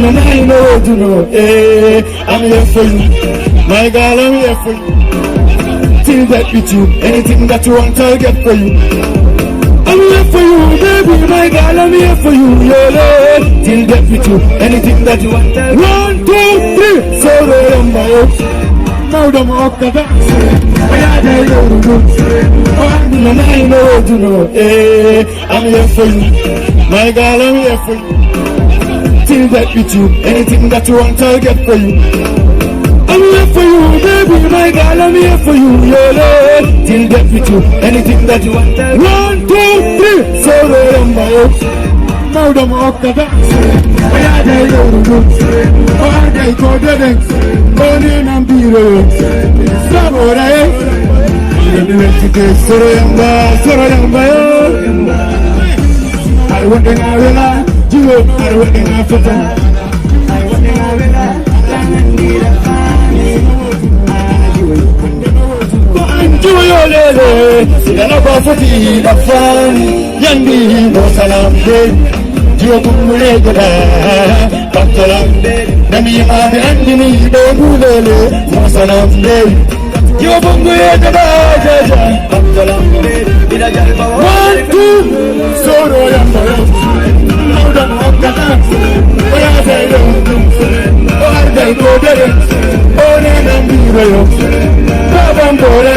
and I know what you know. Hey, I'm here for you. My girl, I'm here for you. Till that with you. Anything that you want, I'll get for you. I'm here for you, baby, my girl, I'm here for you, yeah, till death with you, anything that you want. 1, 2, 3, so I'm my own. Now the walk the dance. And I know what you know. Hey, I'm here for you, my girl, I'm here for you. Till death with you, anything that you want, I'll get for you. I'm here for you, baby, my girl, I'm here for you, yeah, till death with you, anything that you want. 1, 2, 3, so I'm my own. Now the walk the dance. They go the dance. Burning and be the Samurai. I want to know you are working after that. I want to know Yana kwa futi da fani Yandi no salamde Jiwa kumule jada Baktalamde Nami ame andini Dogulele No salamde Jiwa kumule jada Baktalamde 1, 2 Soro yamba Nauda mwakata Oya zailo Oya zailo dere One nambiro yo Baba mbole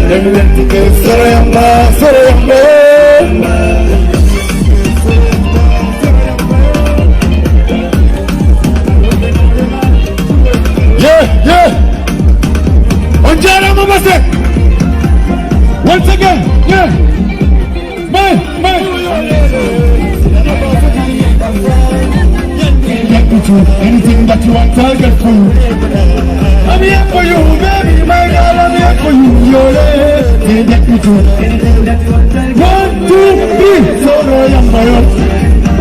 Let me let you go, Sorayamba, Sorayamba. Yeah, yeah. Onjara Mabase. Once again, yeah. Man. Anything that you want, I'll get for you. I'm here for you, baby, my girl, I'm here for you, yo, get me to 1, 2, 3, so I am my own.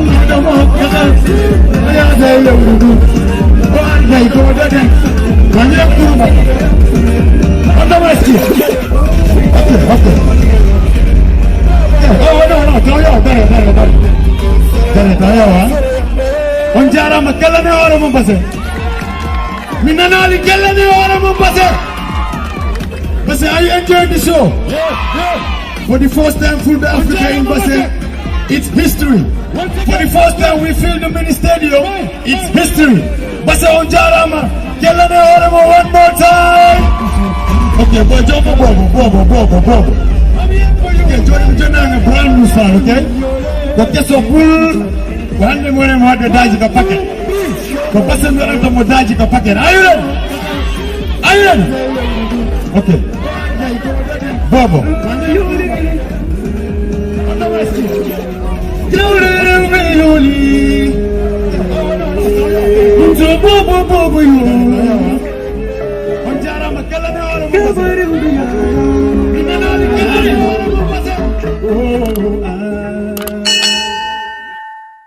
I don't want to I am there, you do. I go to them. When you're cool, on the west. Okay. Oh, no, better. Onjara makala ne ora Mombasa. Minanali kala ne ora Mombasa. But are you enjoying the show? Yeah. For the first time, Full Africa in Basse, it's history. For the first time, we fill the mini stadium, it's history. Basse Onjara kala ne ora one more time. Okay, but jump Bobo. Okay, join a brand new star, okay? Okay, so full. Wande mwene mwade daji ka packet. Kwa pase mwene tomo daji ka packet. Are you ready? Okay. Bobo. Bobo you. Onjara makala ne ora mo. Minanali kala ne ora mo.